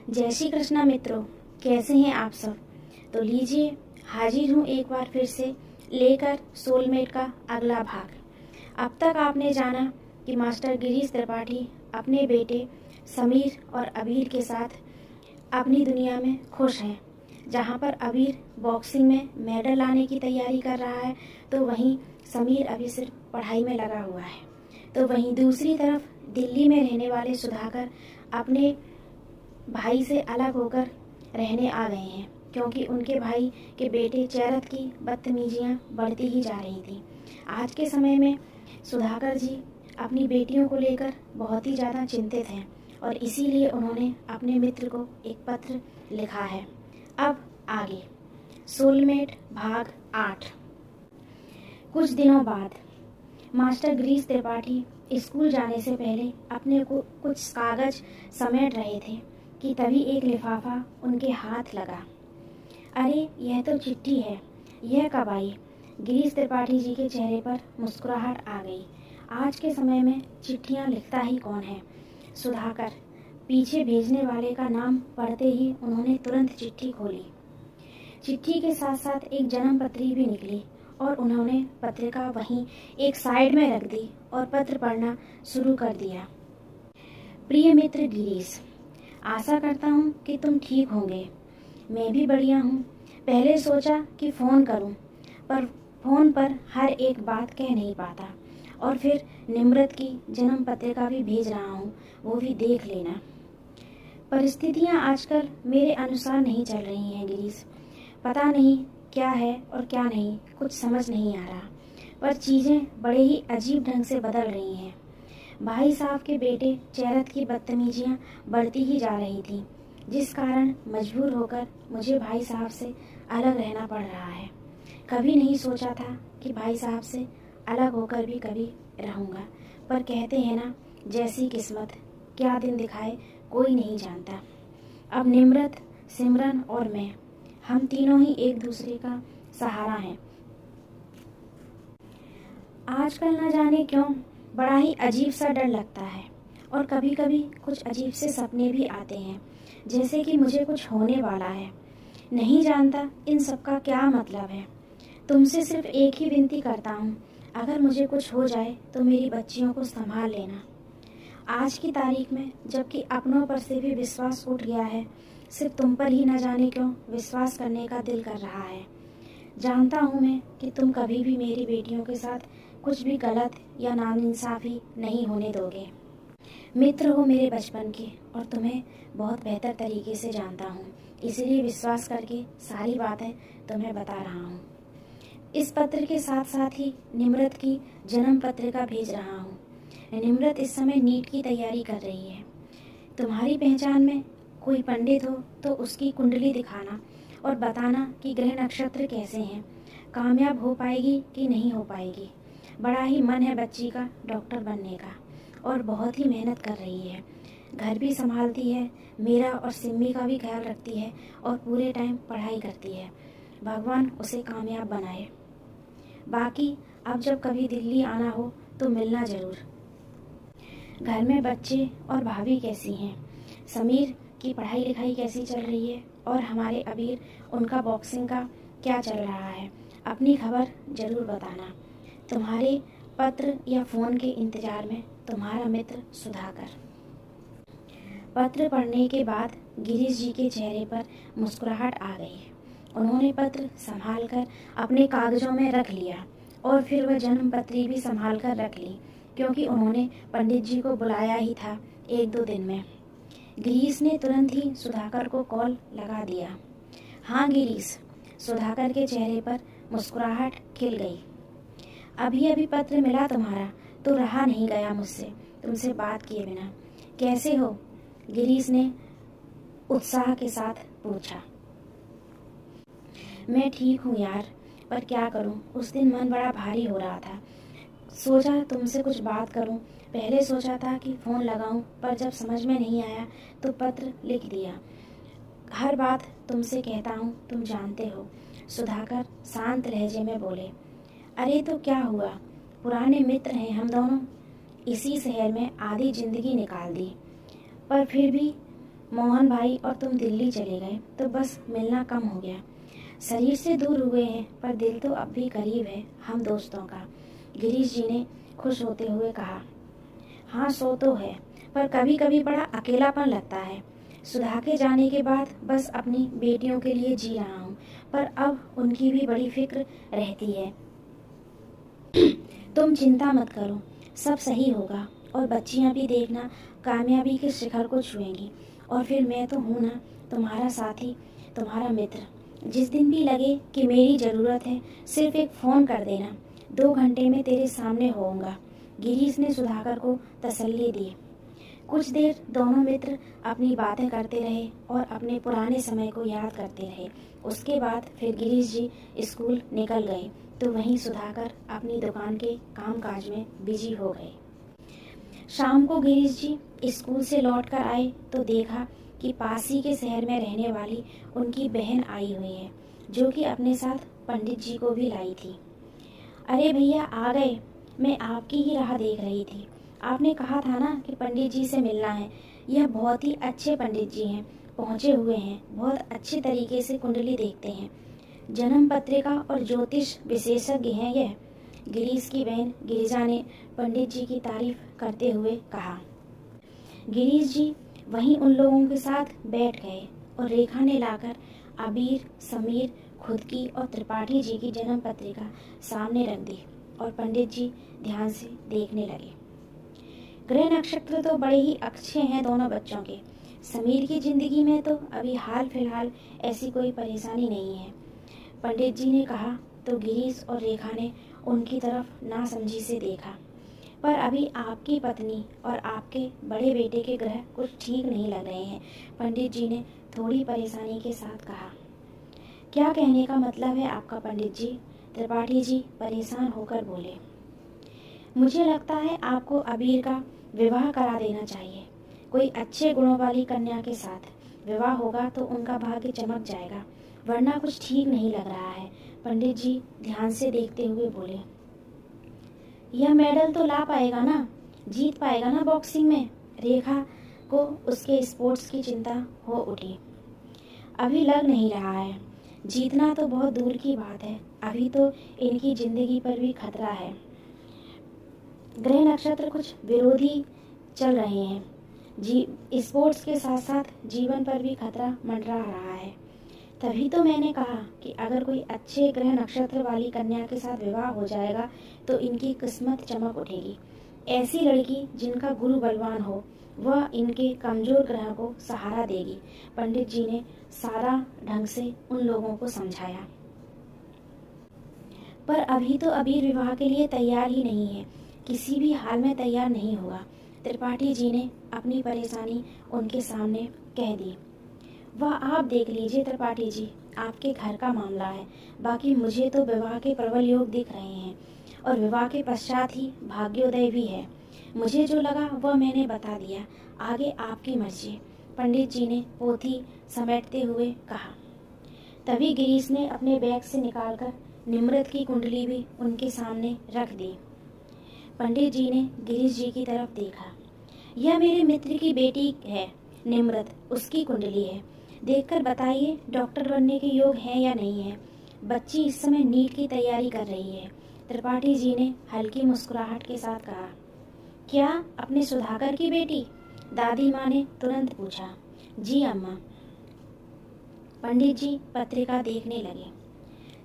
जय श्री कृष्णा मित्रों, कैसे हैं आप सब। तो लीजिए, हाजिर हूँ एक बार फिर से लेकर सोलमेट का अगला भाग। अब तक आपने जाना कि मास्टर गिरीश त्रिपाठी अपने बेटे समीर और अबीर के साथ अपनी दुनिया में खुश हैं। जहाँ पर अबीर बॉक्सिंग में मेडल लाने की तैयारी कर रहा है, तो वहीं समीर अभी सिर्फ पढ़ाई में लगा हुआ है। तो वहीं दूसरी तरफ दिल्ली में रहने वाले सुधाकर अपने भाई से अलग होकर रहने आ गए हैं, क्योंकि उनके भाई के बेटे चैरत की बदतमीजियां बढ़ती ही जा रही थी। आज के समय में सुधाकर जी अपनी बेटियों को लेकर बहुत ही ज़्यादा चिंतित हैं और इसीलिए उन्होंने अपने मित्र को एक पत्र लिखा है। अब आगे सोलमेट भाग 8। कुछ दिनों बाद मास्टर गिरीश त्रिपाठी स्कूल जाने से पहले अपने को कुछ कागज समेट रहे थे कि तभी एक लिफाफा उनके हाथ लगा। अरे, यह तो चिट्ठी है, यह कब आई। गिरीश त्रिपाठी जी के चेहरे पर मुस्कुराहट आ गई। आज के समय में चिट्ठियां लिखता ही कौन है। सुधाकर। पीछे भेजने वाले का नाम पढ़ते ही उन्होंने तुरंत चिट्ठी खोली। चिट्ठी के साथ साथ एक जन्म पत्री भी निकली और उन्होंने पत्रिका वहीं एक साइड में रख दी और पत्र पढ़ना शुरू कर दिया। प्रिय मित्र गिरीश, आशा करता हूँ कि तुम ठीक होंगे। मैं भी बढ़िया हूँ। पहले सोचा कि फ़ोन करूँ, पर फ़ोन पर हर एक बात कह नहीं पाता। और फिर निम्रत की जन्म पत्रिका भी भेज रहा हूँ, वो भी देख लेना। परिस्थितियाँ आजकल मेरे अनुसार नहीं चल रही हैं गिरीश। पता नहीं क्या है और क्या नहीं, कुछ समझ नहीं आ रहा। पर चीज़ें बड़े ही अजीब ढंग से बदल रही हैं। भाई साहब के बेटे चैरत की बदतमीजियां बढ़ती ही जा रही थी, जिस कारण मजबूर होकर मुझे भाई साहब से अलग रहना पड़ रहा है। कभी नहीं सोचा था कि भाई साहब से अलग होकर भी कभी रहूँगा, पर कहते हैं ना, जैसी किस्मत, क्या दिन दिखाए कोई नहीं जानता। अब निम्रत, सिमरन और मैं, हम तीनों ही एक दूसरे का सहारा हैं। आजकल न जाने क्यों बड़ा ही अजीब सा डर लगता है और कभी कभी कुछ अजीब से सपने भी आते हैं, जैसे कि मुझे कुछ होने वाला है। नहीं जानता इन सब का क्या मतलब है। तुमसे सिर्फ एक ही विनती करता हूँ, अगर मुझे कुछ हो जाए तो मेरी बच्चियों को संभाल लेना। आज की तारीख में जबकि अपनों पर से भी विश्वास उठ गया है, सिर्फ तुम पर ही न जाने क्यों विश्वास करने का दिल कर रहा है। जानता हूँ मैं कि तुम कभी भी मेरी बेटियों के साथ कुछ भी गलत या नाइंसाफ़ी नहीं होने दोगे। मित्र हो मेरे बचपन के और तुम्हें बहुत बेहतर तरीके से जानता हूँ, इसलिए विश्वास करके सारी बातें तुम्हें बता रहा हूँ। इस पत्र के साथ साथ ही निम्रत की जन्म पत्रिका भेज रहा हूँ। निम्रत इस समय नीट की तैयारी कर रही है। तुम्हारी पहचान में कोई पंडित हो तो उसकी कुंडली दिखाना और बताना कि ग्रह नक्षत्र कैसे हैं, कामयाब हो पाएगी कि नहीं हो पाएगी। बड़ा ही मन है बच्ची का डॉक्टर बनने का और बहुत ही मेहनत कर रही है। घर भी संभालती है, मेरा और सिम्मी का भी ख्याल रखती है और पूरे टाइम पढ़ाई करती है। भगवान उसे कामयाब बनाए। बाकी अब जब कभी दिल्ली आना हो तो मिलना ज़रूर। घर में बच्चे और भाभी कैसी हैं? समीर की पढ़ाई लिखाई कैसी चल रही है? और हमारे अबीर, उनका बॉक्सिंग का क्या चल रहा है? अपनी खबर ज़रूर बताना। तुम्हारे पत्र या फ़ोन के इंतज़ार में, तुम्हारा मित्र सुधाकर। पत्र पढ़ने के बाद गिरीश जी के चेहरे पर मुस्कुराहट आ गई। उन्होंने पत्र संभालकर अपने कागजों में रख लिया और फिर वह जन्म पत्री भी संभाल कर रख ली, क्योंकि उन्होंने पंडित जी को बुलाया ही था 1-2 दिन में। गिरीश ने तुरंत ही सुधाकर को कॉल लगा दिया। हाँ गिरीश, सुधाकर के चेहरे पर मुस्कुराहट खिल गई। अभी अभी पत्र मिला तुम्हारा तो रहा नहीं गया मुझसे तुमसे बात किए बिना। कैसे हो? गिरीश ने उत्साह के साथ पूछा। मैं ठीक हूँ यार, पर क्या करूँ, उस दिन मन बड़ा भारी हो रहा था। सोचा तुमसे कुछ बात करूँ। पहले सोचा था कि फ़ोन लगाऊँ, पर जब समझ में नहीं आया तो पत्र लिख दिया। हर बात तुमसे कहता हूँ, तुम जानते हो। सुधाकर शांत लहजे में बोले। अरे तो क्या हुआ, पुराने मित्र हैं हम दोनों, इसी शहर में आधी जिंदगी निकाल दी, पर फिर भी मोहन भाई और तुम दिल्ली चले गए तो बस मिलना कम हो गया। शरीर से दूर हुए हैं पर दिल तो अब भी करीब है हम दोस्तों का, गिरीश जी ने खुश होते हुए कहा। हाँ सो तो है, पर कभी कभी बड़ा अकेलापन लगता है। सुधा के जाने के बाद बस अपनी बेटियों के लिए जी रहा हूँ, पर अब उनकी भी बड़ी फिक्र रहती है। तुम चिंता मत करो, सब सही होगा और बच्चियाँ भी देखना कामयाबी के शिखर को छुएंगी। और फिर मैं तो हूँ ना, तुम्हारा साथी, तुम्हारा मित्र। जिस दिन भी लगे कि मेरी ज़रूरत है सिर्फ एक फ़ोन कर देना, 2 घंटे में तेरे सामने होऊंगा, गिरीश ने सुधाकर को तसल्ली दी। कुछ देर दोनों मित्र अपनी बातें करते रहे और अपने पुराने समय को याद करते रहे। उसके बाद फिर गिरीश जी स्कूल निकल गए तो वहीं सुधाकर अपनी दुकान के कामकाज में बिजी हो गए। शाम को गिरीश जी स्कूल से लौट कर आए तो देखा कि पास ही के शहर में रहने वाली उनकी बहन आई हुई है, जो कि अपने साथ पंडित जी को भी लाई थी। अरे भैया आ गए, मैं आपकी ही राह देख रही थी। आपने कहा था ना कि पंडित जी से मिलना है। यह बहुत ही अच्छे पंडित जी हैं, पहुँचे हुए हैं, बहुत अच्छे तरीके से कुंडली देखते हैं, जन्म पत्रिका और ज्योतिष विशेषज्ञ हैं यह, गिरीश की बहन गिरिजा ने पंडित जी की तारीफ करते हुए कहा। गिरीश जी वहीं उन लोगों के साथ बैठ गए और रेखा ने लाकर अबीर, समीर, खुद की और त्रिपाठी जी की जन्म पत्रिका सामने रख दी और पंडित जी ध्यान से देखने लगे। ग्रह नक्षत्र तो बड़े ही अच्छे हैं दोनों बच्चों के। समीर की जिंदगी में तो अभी हाल फिलहाल ऐसी कोई परेशानी नहीं है, पंडित जी ने कहा तो गिरीश और रेखा ने उनकी तरफ नासमझी से देखा। पर अभी आपकी पत्नी और आपके बड़े बेटे के ग्रह कुछ ठीक नहीं लग रहे हैं, पंडित जी ने थोड़ी परेशानी के साथ कहा। क्या कहने का मतलब है आपका पंडित जी? त्रिपाठी जी परेशान होकर बोले। मुझे लगता है आपको अबीर का विवाह करा देना चाहिए। कोई अच्छे गुणों वाली कन्या के साथ विवाह होगा तो उनका भाग्य चमक जाएगा, वरना कुछ ठीक नहीं लग रहा है, पंडित जी ध्यान से देखते हुए बोले। यह मेडल तो ला पाएगा ना, जीत पाएगा ना बॉक्सिंग में? रेखा को उसके स्पोर्ट्स की चिंता हो उठी। अभी लग नहीं रहा है, जीतना तो बहुत दूर की बात है, अभी तो इनकी जिंदगी पर भी खतरा है। ग्रह नक्षत्र कुछ विरोधी चल रहे हैं, स्पोर्ट्स के साथ साथ जीवन पर भी खतरा मंडरा रहा है। तभी तो मैंने कहा कि अगर कोई अच्छे ग्रह नक्षत्र वाली कन्या के साथ विवाह हो जाएगा तो इनकी किस्मत चमक उठेगी। ऐसी लड़की जिनका गुरु बलवान हो, वह इनके कमजोर ग्रह को सहारा देगी, पंडित जी ने सादा ढंग से उन लोगों को समझाया। पर अभी तो अबीर विवाह के लिए तैयार ही नहीं है, किसी भी हाल में तैयार नहीं होगा, त्रिपाठी जी ने अपनी परेशानी उनके सामने कह दी। वह आप देख लीजिए त्रिपाठी जी, आपके घर का मामला है, बाकी मुझे तो विवाह के प्रबल योग दिख रहे हैं और विवाह के पश्चात ही भाग्योदय भी है। मुझे जो लगा वह मैंने बता दिया, आगे आपकी मर्जी, पंडित जी ने पोथी समेटते हुए कहा। तभी गिरीश ने अपने बैग से निकालकर निम्रत की कुंडली भी उनके सामने रख दी। पंडित जी ने गिरीश जी की तरफ देखा। यह मेरे मित्र की बेटी है निम्रत, उसकी कुंडली है, देखकर बताइए डॉक्टर बनने के योग है या नहीं है। बच्ची इस समय नीट की तैयारी कर रही है, त्रिपाठी जी ने हल्की मुस्कुराहट के साथ कहा। क्या अपने सुधाकर की बेटी? दादी माँ ने तुरंत पूछा। जी अम्मा। पंडित जी पत्रिका देखने लगे।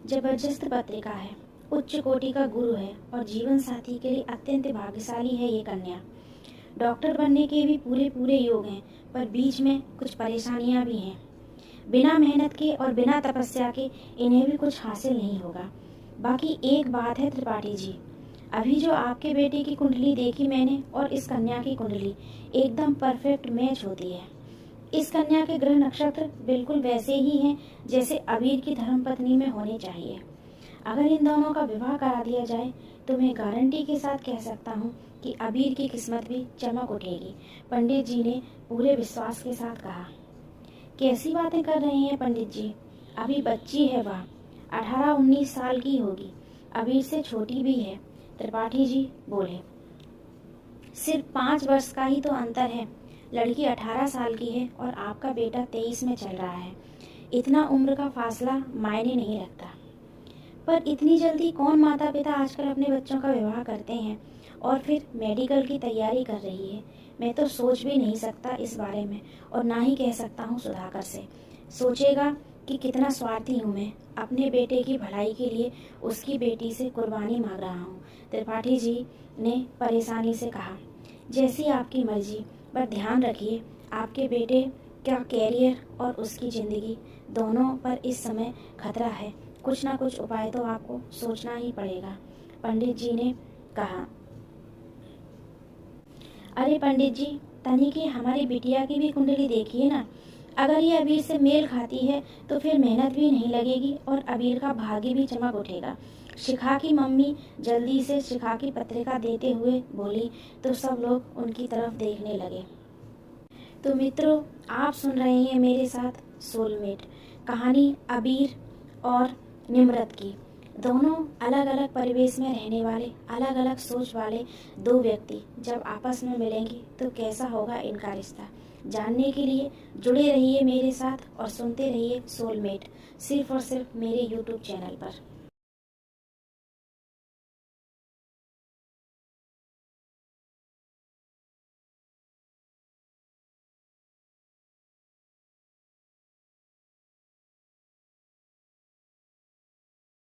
जबरदस्त पत्रिका है, उच्च कोटि का गुरु है और जीवन साथी के लिए अत्यंत भाग्यशाली है ये कन्या। डॉक्टर बनने के भी पूरे पूरे योग हैं, पर बीच में कुछ परेशानियां भी हैं। बिना मेहनत के और बिना तपस्या के इन्हें भी कुछ हासिल नहीं होगा। बाकी एक बात है त्रिपाठी जी, अभी जो आपके बेटे की कुंडली देखी मैंने और इस कन्या की कुंडली एकदम परफेक्ट मैच होती है। इस कन्या के ग्रह नक्षत्र बिल्कुल वैसे ही हैं जैसे अबीर की धर्मपत्नी में होने चाहिए। अगर इन दोनों का विवाह करा दिया जाए तो मैं गारंटी के साथ कह सकता हूँ कि अबीर की किस्मत भी चमक उठेगी, पंडित जी ने पूरे विश्वास के साथ कहा। कैसी बातें कर रहे हैं पंडित जी, अभी बच्ची है वह, 18-19 साल की होगी, अबीर से छोटी भी है, त्रिपाठी जी बोले। सिर्फ 5 वर्ष का ही तो अंतर है, लड़की 18 साल की है और आपका बेटा 23 में चल रहा है। इतना उम्र का फासला मायने नहीं रखता। पर इतनी जल्दी कौन माता पिता आजकल अपने बच्चों का विवाह करते हैं और फिर मेडिकल की तैयारी कर रही है। मैं तो सोच भी नहीं सकता इस बारे में, और ना ही कह सकता हूँ सुधाकर से। सोचेगा कि कितना स्वार्थी हूँ मैं, अपने बेटे की भलाई के लिए उसकी बेटी से कुर्बानी मांग रहा हूँ। त्रिपाठी जी ने परेशानी से कहा। जैसी आपकी मर्जी, पर ध्यान रखिए आपके बेटे का कैरियर और उसकी ज़िंदगी दोनों पर इस समय खतरा है। कुछ ना कुछ उपाय तो आपको सोचना ही पड़ेगा, पंडित जी ने कहा। अरे पंडित जी, तनी की हमारी बिटिया की भी कुंडली देखिए ना। अगर ये अबीर से मेल खाती है तो फिर मेहनत भी नहीं लगेगी और अबीर का भाग्य भी चमक उठेगा। शिखा की मम्मी जल्दी से शिखा की पत्रिका देते हुए बोली तो सब लोग उनकी तरफ देखने लगे। तो मित्रों, आप सुन रहे हैं मेरे साथ सोलमेट कहानी अबीर और निम्रत की। दोनों अलग अलग परिवेश में रहने वाले, अलग अलग सोच वाले दो व्यक्ति जब आपस में मिलेंगे तो कैसा होगा इनका रिश्ता, जानने के लिए जुड़े रहिए मेरे साथ और सुनते रहिए सोलमेट, सिर्फ और सिर्फ मेरे YouTube चैनल पर।